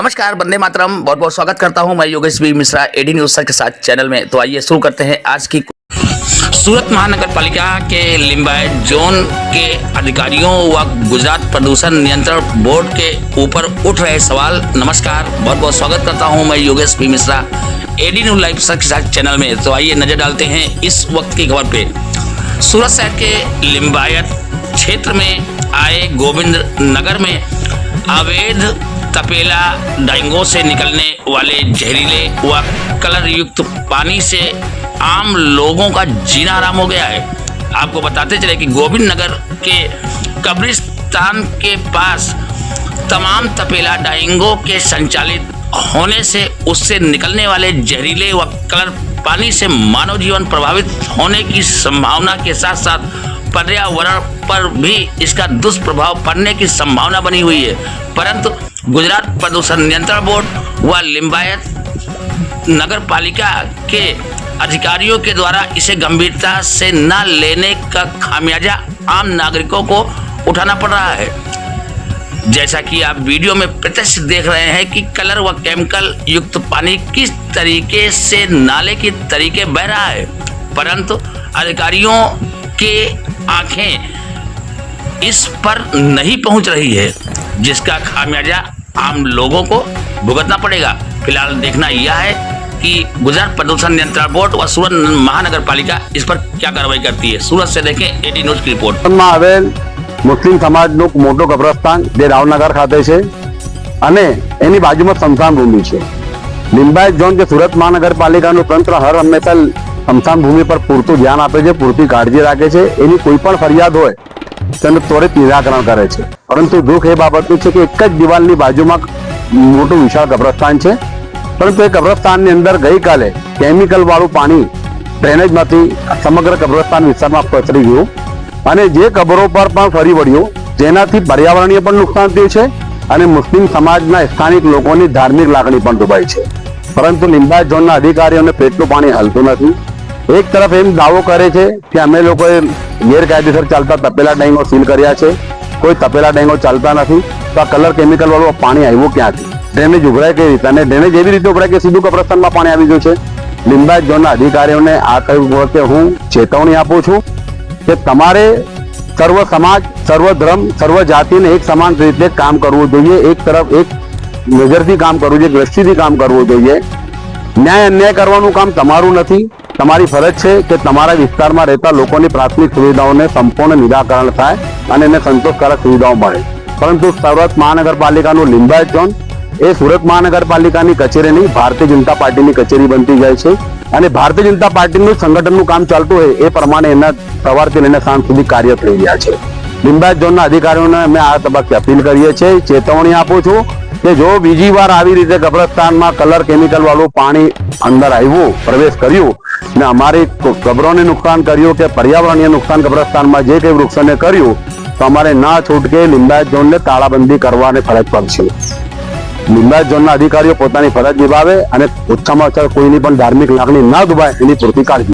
नमस्कार, वंदे मातरम। बहुत बहुत स्वागत करता हूं मैं Yogesh B Mishra AD news sir के साथ चैनल में। तो आइए शुरू करते हैं आज की। सूरत महानगर पालिका के लिंबायत जोन के अधिकारियों व गुजरात प्रदूषण नियंत्रण बोर्ड के ऊपर उठ रहे सवाल। नमस्कार, बहुत बहुत स्वागत करता हूं मैं Yogesh B Mishra AD news live sir के साथ चैनल में। तो आइए नजर डालते हैं इस वक्त की खबर पे। सूरत शहर के लिंबायत क्षेत्र में आए गोविंद नगर में अवैध तपेला डाइंगों से निकलने वाले जहरीले व कलर युक्त पानी से आम लोगों का जीना हराम हो गया है। आपको बताते चले कि गोविंद नगर के कब्रिस्तान के पास तमाम तपेला डाइंगों के संचालित होने से उससे निकलने वाले जहरीले व कलर पानी से मानव जीवन प्रभावित होने की संभावना के साथ साथ पर्यावरण पर भी इसका दुष्प्रभाव पड़ने की संभावना बनी हुई है। परंतु गुजरात प्रदूषण नियंत्रण बोर्ड व लिंबायत नगर पालिका के अधिकारियों के द्वारा इसे गंभीरता से न लेने का खामियाजा आम नागरिकों को उठाना पड़ रहा है। जैसा कि आप वीडियो में प्रत्यक्ष देख रहे हैं कि कलर व केमिकल युक्त पानी किस तरीके से नाले की तरीके बह रहा है, परंतु अधिकारियों के आंखें इस पर नहीं पहुंच रही है, जिसका खामियाजा आम लोगों को भुगतना पड़ेगा। फिलहाल देखना यह है कि गुजरात प्रदूषण नियंत्रण बोर्ड व सूरत महानगर पालिका इस पर क्या कार्रवाई करती है। सूरत से देखें एडी न्यूज की रिपोर्ट। मुस्लिम समाजનું મોટું કબ્રસ્તાન જે રાવનગર ખાતે છે અને એની બાજુમાં સ્મશાન ભૂમિ છે। લિંબાયત ઝોન જે સુરત મહાનગરપાલિકાનું તંત્ર હર હંમેશા સ્મશાન ભૂમિ પર પૂરતું ધ્યાન આપે છે, પૂરતી કાળજી રાખે છે। એની કોઈ પણ ફરિયાદ હોય તેનું ત્વરિત નિરાકરણ કરે છે। પરંતુ દુઃખ એ બાબતનું છે કે એક જ દિવાલની બાજુમાં મોટું વિશાળ કબ્રસ્તાન છે, પરંતુ એ કબ્રસ્તાનની અંદર ગઈકાલે કેમિકલ વાળું પાણી ડ્રેનેજમાંથી સમગ્ર કબ્રસ્તાન વિસ્તારમાં પસરી ગયું અને જે કબરો પર પણ ફરી વળ્યું, જેનાથી પર્યાવરણીય પણ નુકસાન થયું છે અને મુસ્લિમ સમાજના સ્થાનિક લોકોની ધાર્મિક લાગણી પણ દુભાઈ છે। પરંતુ લિંબાયત ઝોનના અધિકારીઓને પેટનું પાણી હલતું નથી। એક તરફ એમ દાવો કરે છે કે અમે લોકોએ ગેરકાયદેસર ચાલતા તપેલા ડાઈંગો સીલ કર્યા છે, કોઈ તપેલા ડાઈંગો ચાલતા નથી, તો આ કલર કેમિકલ વાળું પાણી આવ્યું ક્યાંથી? ડ્રેનેજ ઉભરાય કઈ રીતે? અને ડ્રેનેજ એવી રીતે ઉભરાય કે સીધું કબ્રસ્તાનમાં પાણી આવી ગયું છે। લિંબાયત ઝોનના અધિકારીઓને આ કહ્યું વખતે હું ચેતવણી આપું છું કે તમારે સર્વ સમાજ, સર્વ ધર્મ, સર્વ જાતિને એક સમાન રીતે કામ કરવું જોઈએ। એક તરફ એક નજરથી કામ કરવું જોઈએ, દ્રષ્ટિથી કામ કરવું જોઈએ। ન્યાય અન્યાય કરવાનું કામ તમારું નથી, તમારી ફરજ છે કે તમારા વિસ્તારમાં રહેતા લોકોની પ્રાથમિક સુવિધાઓને સંપૂર્ણ નિરાકરણ થાય અને એને સંતોષકારક સુવિધાઓ મળે। પરંતુ સુરત મહાનગરપાલિકાનું લિંબાયત ઝોન એ સુરત મહાનગરપાલિકાની કચેરી નહીં, ભારતીય જનતા પાર્ટીની કચેરી બનતી જાય છે અને ભારતીય જનતા પાર્ટીનું સંગઠનનું કામ ચાલતું હોય એ પ્રમાણે એના સવારથી લઈને સાંજ સુધી કાર્ય થઈ રહ્યા છે। લિંબાયત ઝોનના અધિકારીઓને અમે આ તબક્કે અપીલ કરીએ છીએ, ચેતવણી આપું છું કે જો બીજી વાર આવી રીતે કબ્રસ્તાનમાં કલર કેમિકલ વાળું પાણી અંદર આવ્યું, પ્રવેશ કર્યું ને અમારી કબરોને નુકસાન કર્યું કે પર્યાવરણીય નુકસાન કબ્રસ્તાનમાં જે કંઈ વૃક્ષોને કર્યું, તો અમારે ના છૂટકે લિંબાયત ઝોનને તાળાબંધી કરવાની ફરજ પડશે। લિંબાયત ઝોનના અધિકારીઓ પોતાની ફરજ નિભાવે અને ઓછામાં ઓછા કોઈની પણ ધાર્મિક લાગણી ના દુભાય એની પૂરતી કાળજી